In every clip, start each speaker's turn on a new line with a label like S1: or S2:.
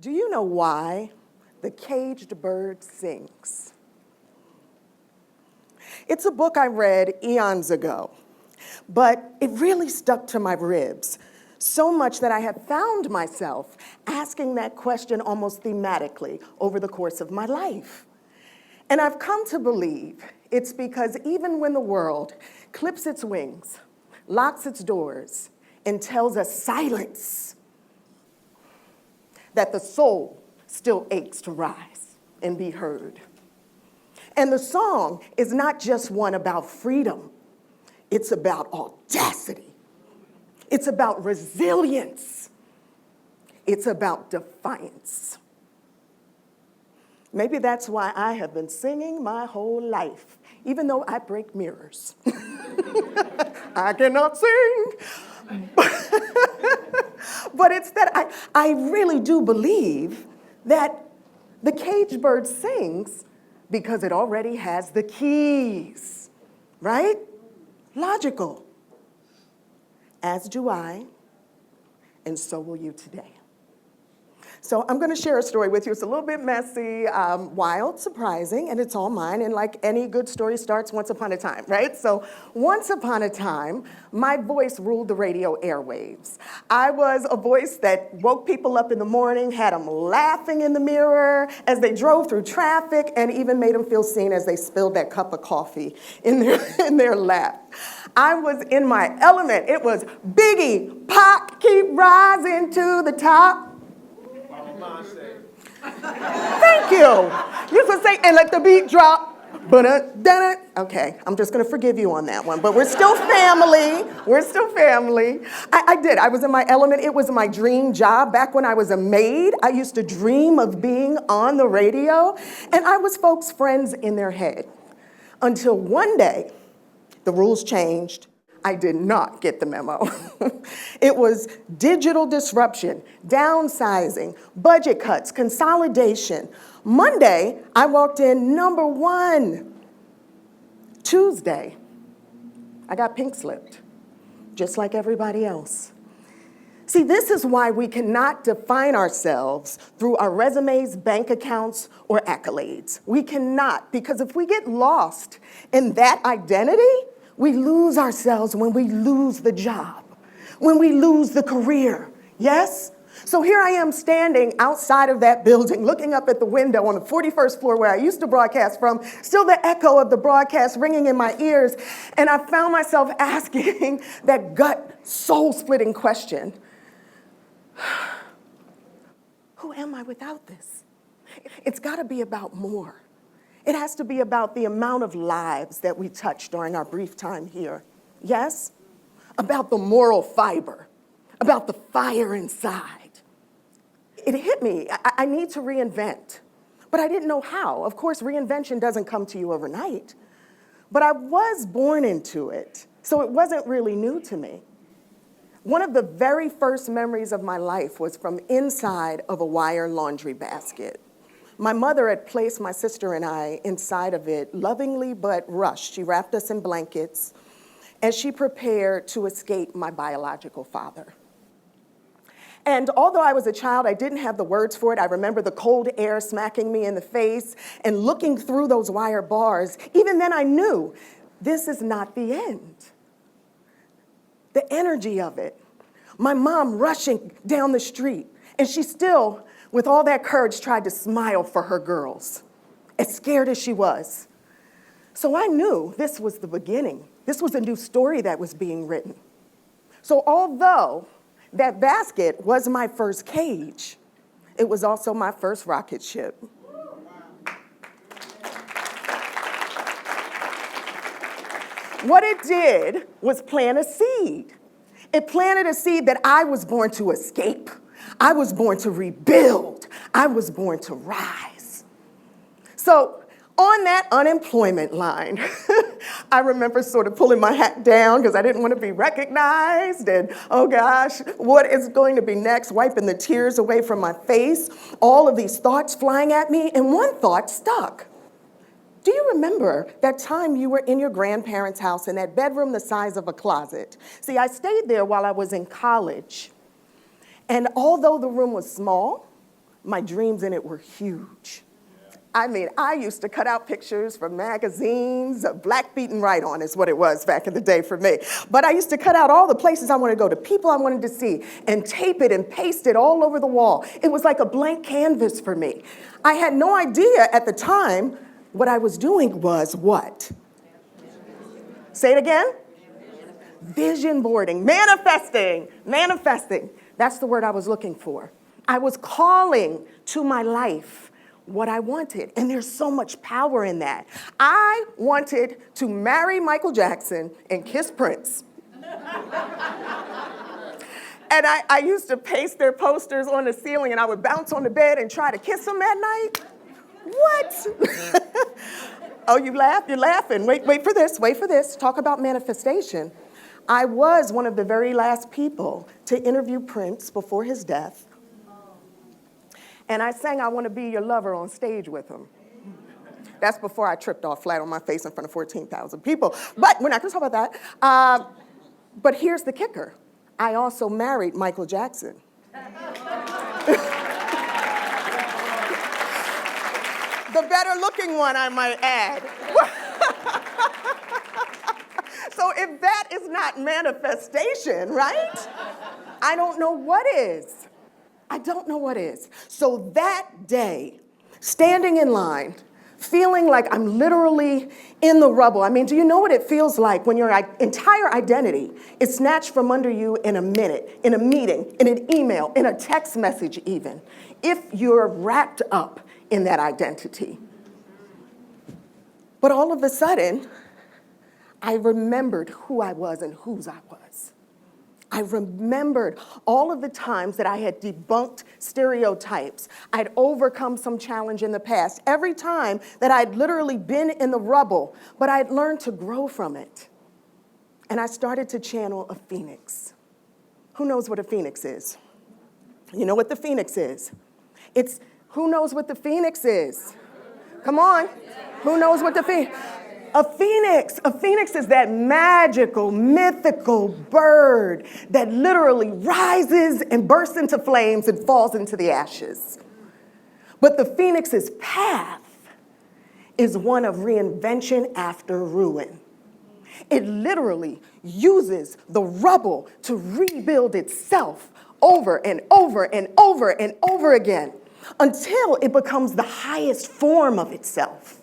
S1: Do you know why the caged bird sings? It's a book I read eons ago, but it really stuck to my ribs, so much that I have found myself asking that question almost thematically over the course of my life. And I've come to believe it's because even when the world clips its wings, locks its doors, and tells us silence, that the soul still aches to rise and be heard. And the song is not just one about freedom. It's about audacity. It's about resilience. It's about defiance. Maybe that's why I have been singing my whole life, even though I break mirrors. I cannot sing. But it's that I really do believe that the caged bird sings because it already has the keys, right? Logical. As do I, and so will you today. So I'm going to share a story with you. It's a little bit messy, wild, surprising, and it's all mine. And like any good story starts once upon a time, right? So once upon a time, my voice ruled the radio airwaves. I was a voice that woke people up in the morning, had them laughing in the mirror as they drove through traffic, and even made them feel seen as they spilled that cup of coffee in their lap. I was in my element. It was Biggie, Pac, keep rising to the top. Thank you. You could say, and let the beat drop. Okay, I'm just going to forgive you on that one. But we're still family. We're still family. I did. I was in my element. It was my dream job. Back when I was a maid, I used to dream of being on the radio. And I was folks' friends in their head. Until one day, the rules changed. I did not get the memo. It was digital disruption, downsizing, budget cuts, consolidation. Monday, I walked in number one. Tuesday, I got pink slipped, just like everybody else. See, this is why we cannot define ourselves through our resumes, bank accounts, or accolades. We cannot, because if we get lost in that identity, we lose ourselves when we lose the job, when we lose the career, yes? So here I am standing outside of that building, looking up at the window on the 41st floor where I used to broadcast from, still the echo of the broadcast ringing in my ears, and I found myself asking that gut, soul-splitting question. Who am I without this? It's gotta be about more. It has to be about the amount of lives that we touch during our brief time here. Yes? About the moral fiber, about the fire inside. It hit me. I need to reinvent, but I didn't know how. Of course, reinvention doesn't come to you overnight, but I was born into it, so it wasn't really new to me. One of the very first memories of my life was from inside of a wire laundry basket. My mother had placed my sister and I inside of it lovingly but rushed. She wrapped us in blankets as she prepared to escape my biological father. And although I was a child, I didn't have the words for it. I remember the cold air smacking me in the face and looking through those wire bars. Even then I knew this is not the end. The energy of it. My mom rushing down the street, and she still, with all that courage, tried to smile for her girls, as scared as she was. So I knew this was the beginning. This was a new story that was being written. So although that basket was my first cage, it was also my first rocket ship. What it did was plant a seed. It planted a seed that I was born to escape. I was born to rebuild. I was born to rise. So on that unemployment line, I remember sort of pulling my hat down because I didn't want to be recognized. And oh gosh, what is going to be next? Wiping the tears away from my face. All of these thoughts flying at me. And one thought stuck. Do you remember that time you were in your grandparents' house in that bedroom the size of a closet? See, I stayed there while I was in college. And although the room was small, my dreams in it were huge. I mean, I used to cut out pictures from magazines. Black beat and white on is what it was back in the day for me. But I used to cut out all the places I wanted to go, the people I wanted to see, and tape it and paste it all over the wall. It was like a blank canvas for me. I had no idea at the time what I was doing was what? Say it again. Vision boarding, manifesting. That's the word I was looking for. I was calling to my life what I wanted, and there's so much power in that. I wanted to marry Michael Jackson and kiss Prince. And I used to paste their posters on the ceiling, and I would bounce on the bed and try to kiss them at night. What? Oh, you laugh? You're laughing. Wait for this. Talk about manifestation. I was one of the very last people to interview Prince before his death. And I sang I Want to Be Your Lover on stage with him. That's before I tripped off flat on my face in front of 14,000 people. But we're not going to talk about that. But here's the kicker. I also married Michael Jackson. The better looking one, I might add. So if that is not manifestation, right? I don't know what is. So that day, standing in line, feeling like I'm literally in the rubble. I mean, do you know what it feels like when your entire identity is snatched from under you in a minute, in a meeting, in an email, in a text message even, if you're wrapped up in that identity? But all of a sudden, I remembered who I was and whose I was. I remembered all of the times that I had debunked stereotypes. I'd overcome some challenge in the past. Every time that I'd literally been in the rubble, but I'd learned to grow from it. And I started to channel a phoenix. Who knows what a phoenix is? You know what the phoenix is? Who knows what the phoenix is? Come on. Who knows what the phoenix? A phoenix is that magical, mythical bird that literally rises and bursts into flames and falls into the ashes. But the phoenix's path is one of reinvention after ruin. It literally uses the rubble to rebuild itself over and over and over and over again until it becomes the highest form of itself.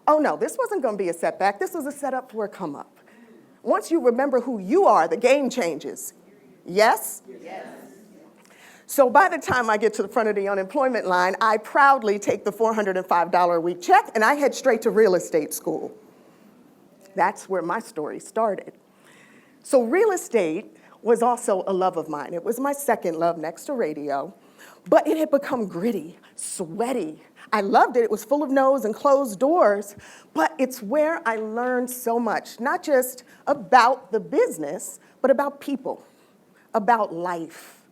S1: Oh no, this wasn't going to be a setback. This was a setup for a come up. Once you remember who you are, the game changes. Yes? Yes. So by the time I get to the front of the unemployment line, I proudly take the $405 a week check and I head straight to real estate school. That's where my story started. So real estate was also a love of mine. It was my second love next to radio, but it had become gritty, sweaty. I loved it. It was full of no's and closed doors, but it's where I learned so much, not just about the business, but about people, about life,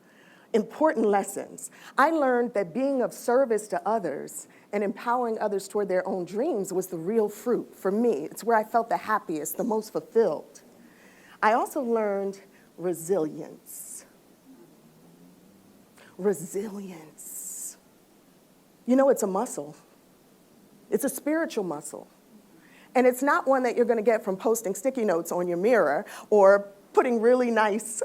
S1: important lessons. I learned that being of service to others and empowering others toward their own dreams was the real fruit for me. It's where I felt the happiest, the most fulfilled. I also learned resilience. Resilience. You know, it's a muscle. It's a spiritual muscle. And it's not one that you're going to get from posting sticky notes on your mirror or putting really nice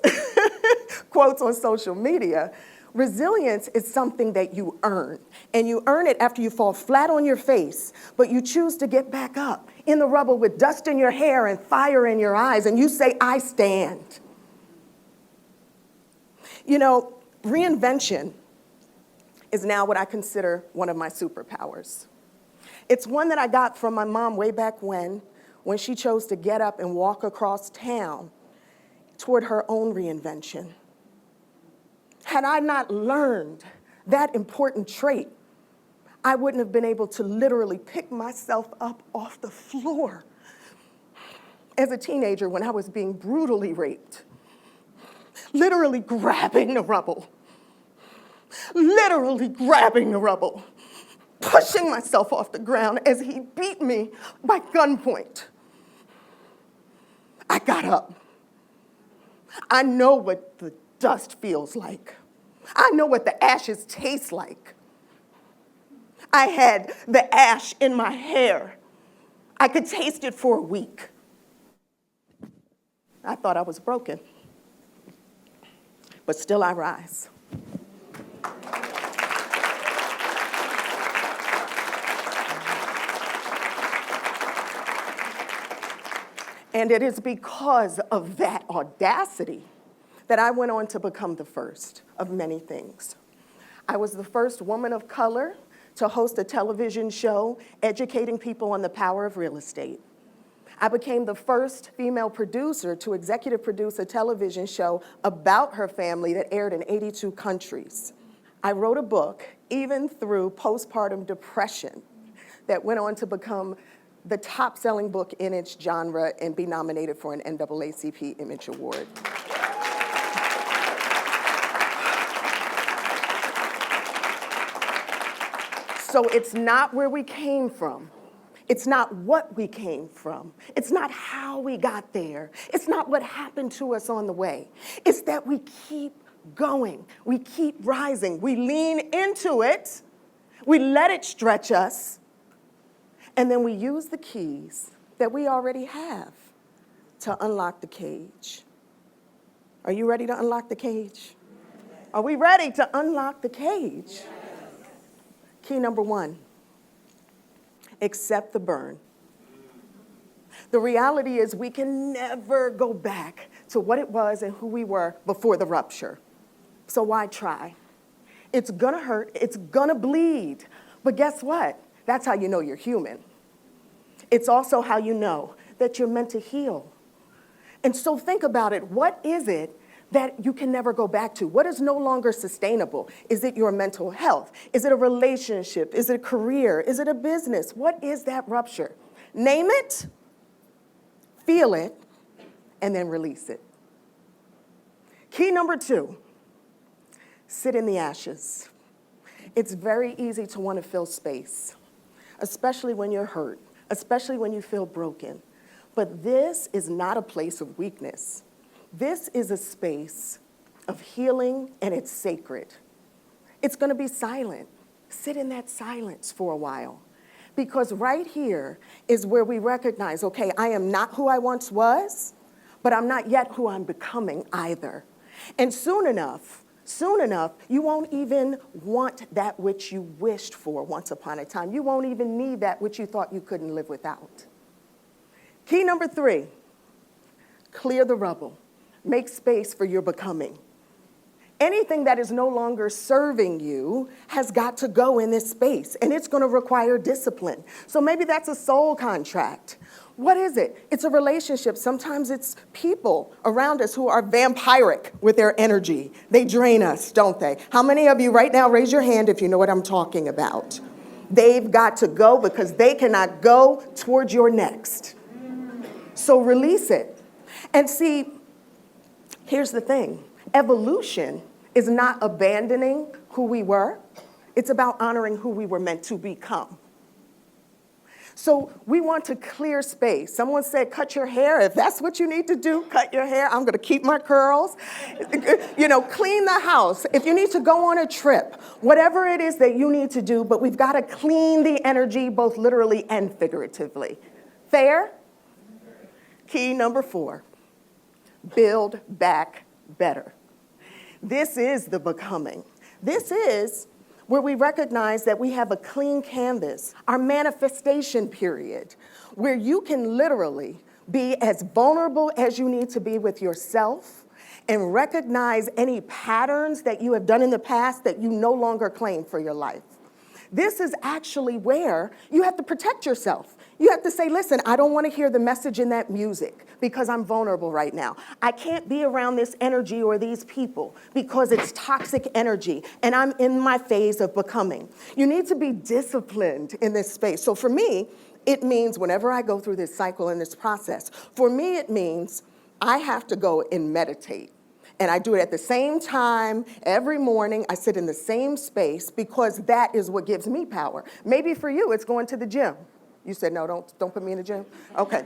S1: quotes on social media. Resilience is something that you earn. And you earn it after you fall flat on your face, but you choose to get back up in the rubble with dust in your hair and fire in your eyes, and you say, I stand. You know, reinvention is now what I consider one of my superpowers. It's one that I got from my mom way back when she chose to get up and walk across town toward her own reinvention. Had I not learned that important trait, I wouldn't have been able to literally pick myself up off the floor as a teenager when I was being brutally raped, literally grabbing the rubble, pushing myself off the ground as he beat me by gunpoint. I got up. I know what the dust feels like. I know what the ashes taste like. I had the ash in my hair. I could taste it for a week. I thought I was broken, but still I rise. And it is because of that audacity that I went on to become the first of many things. I was the first woman of color to host a television show educating people on the power of real estate. I became the first female producer to executive produce a television show about her family that aired in 82 countries. I wrote a book, even through postpartum depression, that went on to become the top-selling book in its genre and be nominated for an NAACP Image Award. So it's not where we came from. It's not what we came from. It's not how we got there. It's not what happened to us on the way. It's that we keep going. We keep rising. We lean into it. We let it stretch us. And then we use the keys that we already have to unlock the cage. Are you ready to unlock the cage? Are we ready to unlock the cage? Key number 1. Accept the burn. The reality is we can never go back to what it was and who we were before the rupture. So why try? It's gonna hurt, it's gonna bleed. But guess what? That's how you know you're human. It's also how you know that you're meant to heal. And so think about it. What is it that you can never go back to? What is no longer sustainable? Is it your mental health? Is it a relationship? Is it a career? Is it a business? What is that rupture? Name it, feel it, and then release it. Key number 2, sit in the ashes. It's very easy to want to fill space, especially when you're hurt, especially when you feel broken. But this is not a place of weakness. This is a space of healing, and it's sacred. It's going to be silent. Sit in that silence for a while. Because right here is where we recognize, okay, I am not who I once was, but I'm not yet who I'm becoming either. And soon enough, you won't even want that which you wished for once upon a time. You won't even need that which you thought you couldn't live without. Key number 3, clear the rubble. Make space for your becoming. Anything that is no longer serving you has got to go in this space, and it's going to require discipline. So maybe that's a soul contract. What is it? It's a relationship. Sometimes it's people around us who are vampiric with their energy. They drain us, don't they? How many of you right now, raise your hand if you know what I'm talking about? They've got to go because they cannot go towards your next. So release it. And see, here's the thing. Evolution is not abandoning who we were. It's about honoring who we were meant to become. So we want to clear space. Someone said, cut your hair. If that's what you need to do, cut your hair. I'm going to keep my curls. Clean the house. If you need to go on a trip, whatever it is that you need to do, but we've got to clean the energy both literally and figuratively. Fair? Key number 4, build back better. This is the becoming. This is where we recognize that we have a clean canvas, our manifestation period, where you can literally be as vulnerable as you need to be with yourself and recognize any patterns that you have done in the past that you no longer claim for your life. This is actually where you have to protect yourself. You have to say, listen, I don't want to hear the message in that music because I'm vulnerable right now. I can't be around this energy or these people because it's toxic energy and I'm in my phase of becoming. You need to be disciplined in this space. So for me, it means whenever I go through this cycle and this process, for me it means I have to go and meditate. And I do it at the same time every morning. I sit in the same space because that is what gives me power. Maybe for you, it's going to the gym. You said, no, don't put me in the gym? Okay.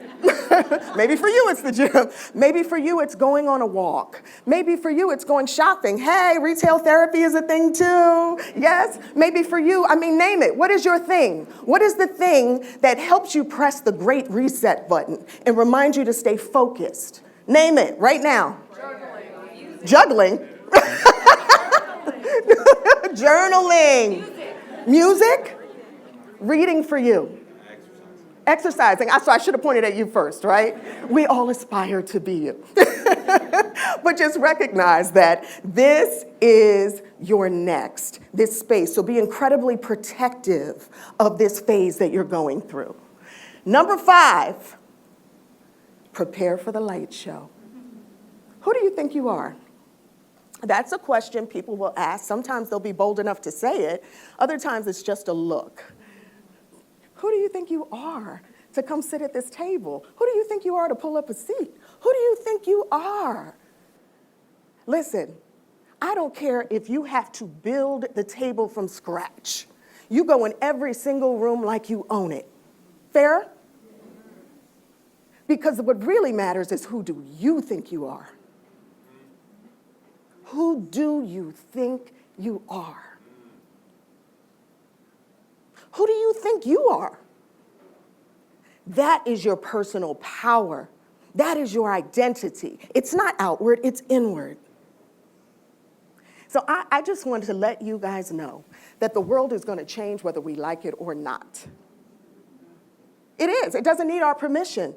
S1: Maybe for you it's the gym. Maybe for you it's going on a walk. Maybe for you it's going shopping. Hey, retail therapy is a thing too. Yes? Maybe for you, name it. What is your thing? What is the thing that helps you press the great reset button and remind you to stay focused? Name it right now. Juggling. Journaling. Music. Reading for you. Exercising. So I should have pointed at you first, right? We all aspire to be you. But just recognize that this is your next, this space. So be incredibly protective of this phase that you're going through. Number 5, prepare for the light show. Who do you think you are? That's a question people will ask. Sometimes they'll be bold enough to say it. Other times it's just a look. Who do you think you are to come sit at this table? Who do you think you are to pull up a seat? Who do you think you are? Listen, I don't care if you have to build the table from scratch. You go in every single room like you own it. Fair? Because what really matters is, who do you think you are? Who do you think you are? Who do you think you are? That is your personal power. That is your identity. It's not outward, it's inward. So I just wanted to let you guys know that the world is going to change whether we like it or not. It is. It doesn't need our permission.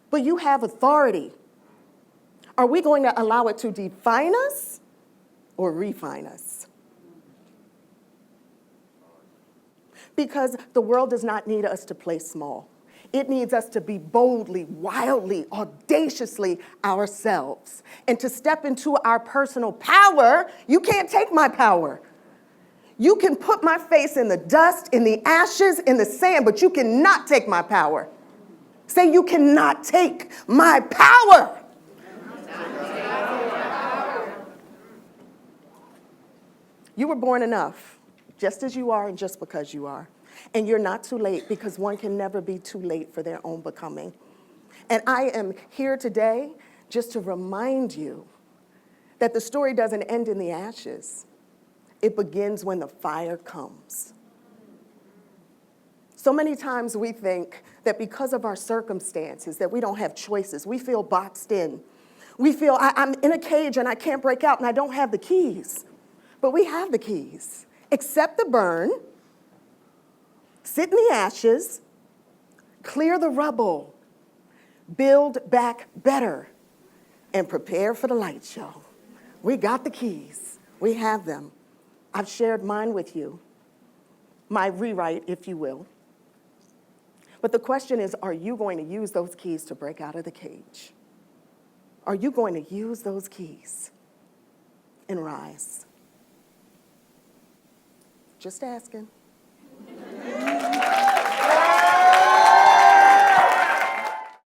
S1: But you have authority. Are we going to allow it to define us or refine us? Because the world does not need us to play small. It needs us to be boldly, wildly, audaciously ourselves. And to step into our personal power. You can't take my power. You can put my face in the dust, in the ashes, in the sand, but you cannot take my power. Say, you cannot take my power. You were born enough, just as you are and just because you are. And you're not too late, because one can never be too late for their own becoming. And I am here today just to remind you that the story doesn't end in the ashes. It begins when the fire comes. So many times we think that because of our circumstances that we don't have choices. We feel boxed in. We feel I'm in a cage and I can't break out and I don't have the keys. But we have the keys. Accept the burn, sit in the ashes, clear the rubble, build back better, and prepare for the light show. We got the keys. We have them. I've shared mine with you, my rewrite, if you will. But the question is, are you going to use those keys to break out of the cage? Are you going to use those keys and rise? Just asking.